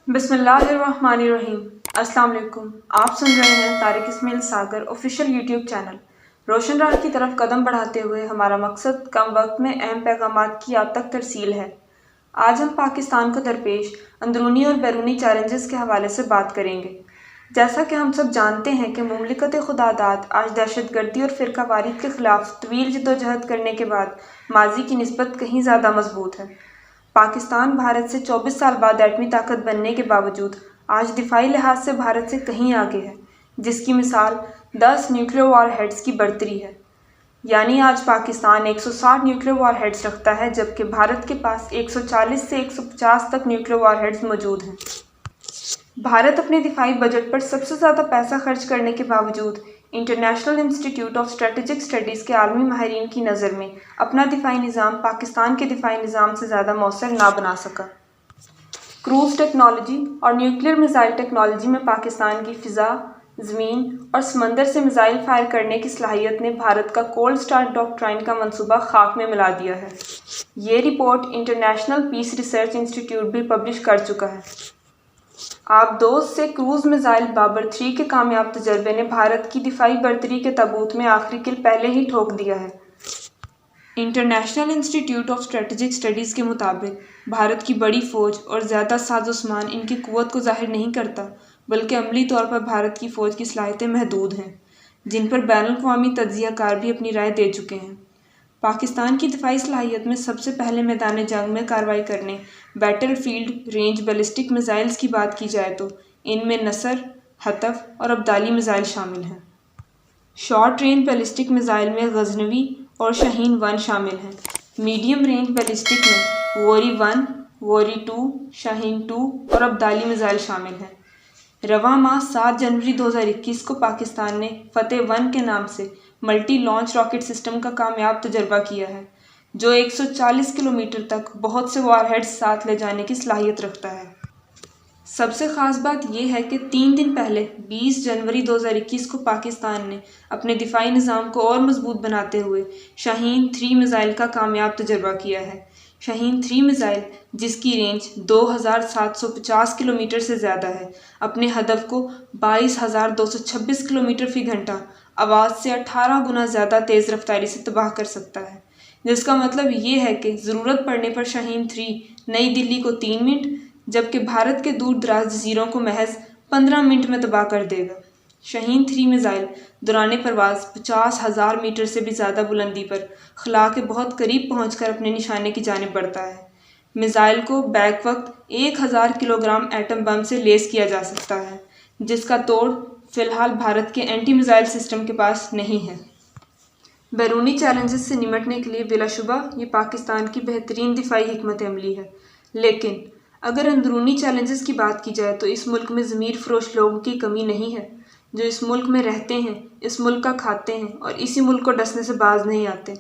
بسم اللہ الرحمن الرحیم۔ السلام علیکم، آپ سن رہے ہیں طارق اسماعیل ساگر آفیشیل یوٹیوب چینل۔ روشن راہ کی طرف قدم بڑھاتے ہوئے ہمارا مقصد کم وقت میں اہم پیغامات کی آپ تک ترسیل ہے۔ آج ہم پاکستان کو درپیش اندرونی اور بیرونی چیلنجز کے حوالے سے بات کریں گے۔ جیسا کہ ہم سب جانتے ہیں کہ مملکت خداداد آج دہشت گردی اور فرقہ واریت کے خلاف طویل جدوجہد کرنے کے بعد ماضی کی نسبت کہیں زیادہ مضبوط ہے۔ پاکستان بھارت سے 24 سال بعد ایٹمی طاقت بننے کے باوجود آج دفاعی لحاظ سے بھارت سے کہیں آگے ہے، جس کی مثال 10 نیوکلیئر وار ہیڈز کی برتری ہے۔ یعنی آج پاکستان 160 نیوکلیئر وار ہیڈز رکھتا ہے، جبکہ بھارت کے پاس 140 سے 150 تک نیوکلیئر وار ہیڈز موجود ہیں۔ بھارت اپنے دفاعی بجٹ پر سب سے زیادہ پیسہ خرچ کرنے کے باوجود انٹرنیشنل انسٹی ٹیوٹ آف اسٹریٹجک اسٹڈیز کے عالمی ماہرین کی نظر میں اپنا دفاعی نظام پاکستان کے دفاعی نظام سے زیادہ مؤثر نہ بنا سکا۔ کروز ٹیکنالوجی اور نیوکلیئر میزائل ٹیکنالوجی میں پاکستان کی فضا، زمین اور سمندر سے میزائل فائر کرنے کی صلاحیت نے بھارت کا کولڈ اسٹار ڈاکٹرائن کا منصوبہ خاک میں ملا دیا ہے۔ یہ رپورٹ انٹرنیشنل پیس ریسرچ انسٹی ٹیوٹ بھی پبلش کر چکا ہے۔ آبدوز سے کروز میزائل بابر 3 کے کامیاب تجربے نے بھارت کی دفاعی برتری کے تابوت میں آخری کل پہلے ہی ٹھوک دیا ہے۔ انٹرنیشنل انسٹی ٹیوٹ آف اسٹریٹجک اسٹڈیز کے مطابق بھارت کی بڑی فوج اور زیادہ ساز و سامان ان کی قوت کو ظاہر نہیں کرتا، بلکہ عملی طور پر بھارت کی فوج کی صلاحیتیں محدود ہیں، جن پر بین الاقوامی تجزیہ کار بھی اپنی رائے دے چکے ہیں۔ پاکستان کی دفاعی صلاحیت میں سب سے پہلے میدان جنگ میں کارروائی کرنے battle field range ballistic missiles کی بات کی جائے تو ان میں نصر، حطف اور ابدالی میزائل شامل ہیں۔ شارٹ رینج بیلسٹک میزائل میں غزنوی اور شاہین 1 شامل ہیں۔ میڈیم رینج بیلسٹک میں غوری 1، غوری 2، شاہین 2 اور ابدالی میزائل شامل ہیں۔ رواں ماہ 7 جنوری 2021 کو پاکستان نے فتح 1 کے نام سے ملٹی لانچ راکٹ سسٹم کا کامیاب تجربہ کیا ہے، جو 140 کلومیٹر تک بہت سے وار ہیڈز ساتھ لے جانے کی صلاحیت رکھتا ہے۔ سب سے خاص بات یہ ہے کہ 3 دن پہلے 20 جنوری 2021 کو پاکستان نے اپنے دفاعی نظام کو اور مضبوط بناتے ہوئے شاہین 3 میزائل کا کامیاب تجربہ کیا ہے۔ شاہین 3 میزائل، جس کی رینج 2750 کلومیٹر سے زیادہ ہے، اپنے ہدف کو 22226 کلومیٹر فی گھنٹہ آواز سے 18 گنا زیادہ تیز رفتاری سے تباہ کر سکتا ہے، جس کا مطلب یہ ہے کہ ضرورت پڑنے پر شاہین 3 نئی دلی کو 3 منٹ، جبکہ بھارت کے دور دراز جزیروں کو محض 15 منٹ میں تباہ کر دے گا۔ شاہین 3 میزائل دوران پرواز 50,000 میٹر سے بھی زیادہ بلندی پر خلا کے بہت قریب پہنچ کر اپنے نشانے کی جانب بڑھتا ہے۔ میزائل کو بیک وقت 1000 کلوگرام ایٹم بم سے لیس کیا جا سکتا ہے، جس کا توڑ فی الحال بھارت کے اینٹی میزائل سسٹم کے پاس نہیں ہے۔ بیرونی چیلنجز سے نمٹنے کے لیے بلا شبہ یہ پاکستان کی بہترین دفاعی حکمت عملی ہے، لیکن اگر اندرونی چیلنجز کی بات کی جائے تو اس ملک میں ضمیر فروش لوگوں کی کمی نہیں ہے، جو اس ملک میں رہتے ہیں، اس ملک کا کھاتے ہیں اور اسی ملک کو ڈسنے سے باز نہیں آتے،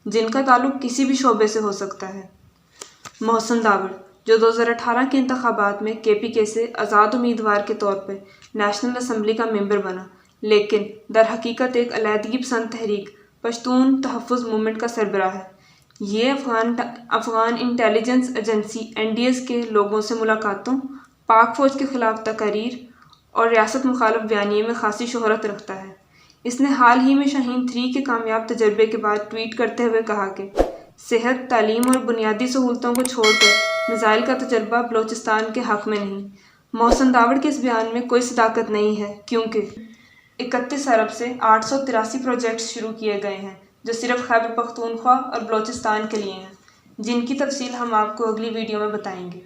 جن کا تعلق کسی بھی شعبے سے ہو سکتا ہے۔ محسن داوڑ، جو 2018 کے انتخابات میں KPK سے آزاد امیدوار کے طور پر نیشنل اسمبلی کا ممبر بنا، لیکن در حقیقت ایک علیحدگی پسند تحریک پشتون تحفظ موومنٹ کا سربراہ ہے۔ یہ افغان انٹیلیجنس ایجنسی NDS کے لوگوں سے ملاقاتوں، پاک فوج کے خلاف تقاریر اور ریاست مخالف بیانیے میں خاصی شہرت رکھتا ہے۔ اس نے حال ہی میں شاہین 3 کے کامیاب تجربے کے بعد ٹویٹ کرتے ہوئے کہا کہ صحت، تعلیم اور بنیادی سہولتوں کو چھوڑ کر میزائل کا تجربہ بلوچستان کے حق میں نہیں۔ محسن داوڑ کے اس بیان میں کوئی صداقت نہیں ہے، کیونکہ 31 ارب سے 883 پروجیکٹس شروع کیے گئے ہیں، جو صرف خیبر پختونخوا اور بلوچستان کے لیے ہیں، جن کی تفصیل ہم آپ کو اگلی ویڈیو میں بتائیں گے۔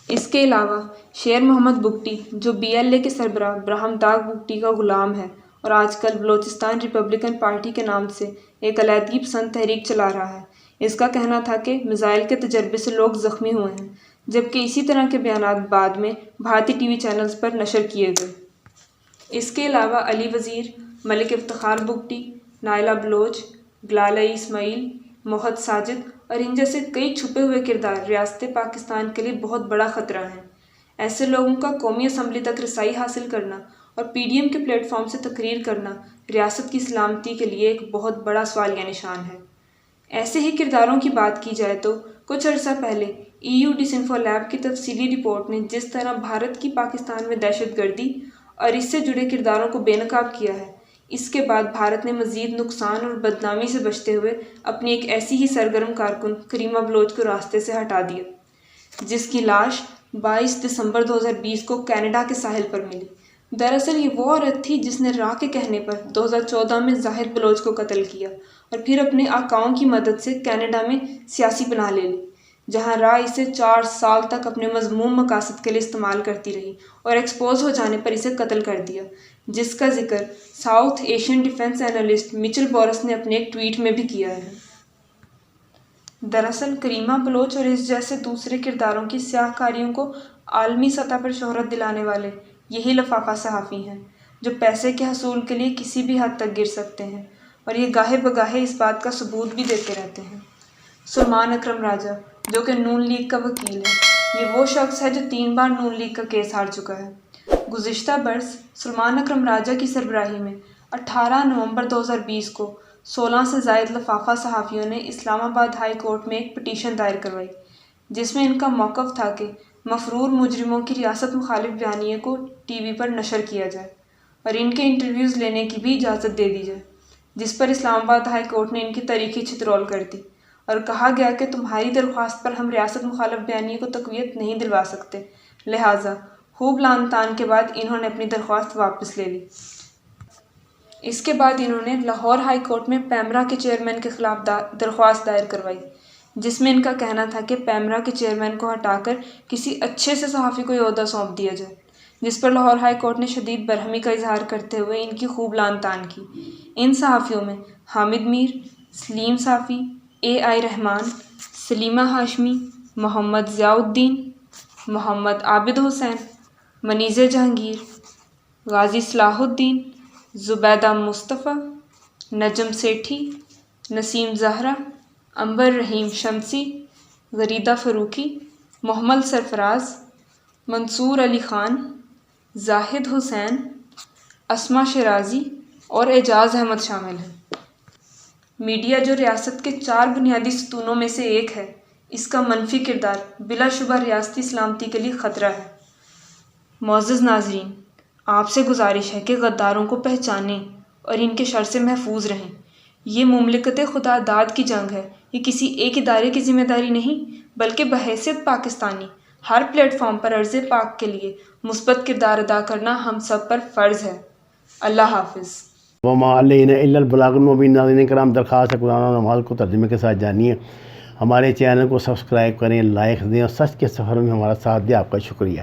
اس کے علاوہ شیر محمد بگٹی، جو BLA کے سربراہ برہم داغ بگٹی کا غلام ہے اور آج کل بلوچستان ریپبلکن پارٹی کے نام سے ایک علیحدگی پسند تحریک چلا رہا ہے، اس کا کہنا تھا کہ میزائل کے تجربے سے لوگ زخمی ہوئے ہیں، جبکہ اسی طرح کے بیانات بعد میں بھارتی TV چینلز پر نشر کیے گئے۔ اس کے علاوہ علی وزیر، ملک افتخار بگٹی، نائلہ بلوچ، گلالہ اسماعیل، موحد ساجد اور ان جیسے کئی چھپے ہوئے کردار ریاست پاکستان کے لیے بہت بڑا خطرہ ہیں۔ ایسے لوگوں کا قومی اسمبلی تک رسائی حاصل کرنا اور PDM کے پلیٹ فارم سے تقریر کرنا ریاست کی سلامتی کے لیے ایک بہت بڑا سوالیہ نشان ہے۔ ایسے ہی کرداروں کی بات کی جائے تو کچھ عرصہ پہلے EU ڈس انفو لیب کی تفصیلی رپورٹ نے جس طرح بھارت کی پاکستان میں دہشت گردی اور اس سے جڑے کرداروں کو بے نقاب کیا ہے، اس کے بعد بھارت نے مزید نقصان اور بدنامی سے بچتے ہوئے اپنی ایک ایسی ہی سرگرم کارکن کریمہ بلوچ کو راستے سے ہٹا دیا، جس کی لاش 22 دسمبر 2020 کو کینیڈا کے ساحل پر ملی۔ دراصل یہ وہ عورت تھی جس نے را کے کہنے پر 2014 میں زاہد بلوچ کو قتل کیا اور پھر اپنے آقاؤں کی مدد سے کینیڈا میں سیاسی پناہ لے لی، جہاں را اسے 4 سال تک اپنے مذموم مقاصد کے لیے استعمال کرتی رہی اور ایکسپوز ہو جانے پر اسے قتل کر دیا، جس کا ذکر ساؤتھ ایشین ڈیفنس اینالسٹ مچل بورس نے اپنے ایک ٹویٹ میں بھی کیا ہے۔ دراصل کریمہ بلوچ اور اس جیسے دوسرے کرداروں کی سیاہ کاریوں کو عالمی سطح پر شہرت دلانے والے یہی لفافہ صحافی ہیں، جو پیسے کے حصول کے لیے کسی بھی حد تک گر سکتے ہیں، اور یہ گاہے بگاہے اس بات کا ثبوت بھی دیتے رہتے ہیں۔ سلمان اکرم راجہ، جو کہ نون لیگ کا وکیل ہے، یہ وہ شخص ہے جو 3 بار نون لیگ کا کیس ہار چکا ہے۔ گزشتہ برس سلمان اکرم راجہ کی سربراہی میں 18 نومبر 2020 کو 16 سے زائد لفافہ صحافیوں نے اسلام آباد ہائی کورٹ میں ایک پٹیشن دائر کروائی، جس میں ان کا موقف تھا کہ مفرور مجرموں کی ریاست مخالف بیانیے کو ٹی وی پر نشر کیا جائے اور ان کے انٹرویوز لینے کی بھی اجازت دے دی جائے، جس پر اسلام آباد ہائی کورٹ نے ان کی تاریخی چترول کر دی اور کہا گیا کہ تمہاری درخواست پر ہم ریاست مخالف بیانیے کو تقویت نہیں دلوا سکتے، لہٰذا خوب لان تان کے بعد انہوں نے اپنی درخواست واپس لے لی۔ اس کے بعد انہوں نے لاہور ہائی کورٹ میں پیمرا کے چیئرمین کے خلاف درخواست دائر کروائی، جس میں ان کا کہنا تھا کہ پیمرا کے چیئرمین کو ہٹا کر کسی اچھے سے صحافی کو یہ عہدہ سونپ دیا جائے، جس پر لاہور ہائی کورٹ نے شدید برہمی کا اظہار کرتے ہوئے ان کی خوب لان تان کی۔ ان صحافیوں میں حامد میر، سلیم صافی، AI رحمان، سلیمہ ہاشمی، محمد ضیاء الدین، محمد عابد حسین، منیز جہانگیر، غازی صلاح الدین، زبیدہ مصطفیٰ، نجم سیٹھی، نسیم زہرا، عنبر رحیم شمسی، غریدہ فاروقی، محمد سرفراز، منصور علی خان، زاہد حسین، اسما شیرازی اور اعجاز احمد شامل ہیں۔ میڈیا جو ریاست کے 4 بنیادی ستونوں میں سے ایک ہے، اس کا منفی کردار بلا شبہ ریاستی سلامتی کے لیے خطرہ ہے۔ معزز ناظرین، آپ سے گزارش ہے کہ غداروں کو پہچانیں اور ان کے شر سے محفوظ رہیں۔ یہ مملکت خدا داد کی جنگ ہے، یہ کسی ایک ادارے کی ذمہ داری نہیں، بلکہ بحیثیت پاکستانی ہر پلیٹ فارم پر عرض پاک کے لیے مثبت کردار ادا کرنا ہم سب پر فرض ہے۔ اللہ حافظ۔ وما علینا الا البلاغ المبین۔ ناظرین کرام، درخواست ہے قرآن اور نماز کو ترجمے کے ساتھ جانیے، ہمارے چینل کو سبسکرائب کریں، لائک دیں اور سچ کے سفر میں ہمارا ساتھ دیں۔ آپ کا شکریہ۔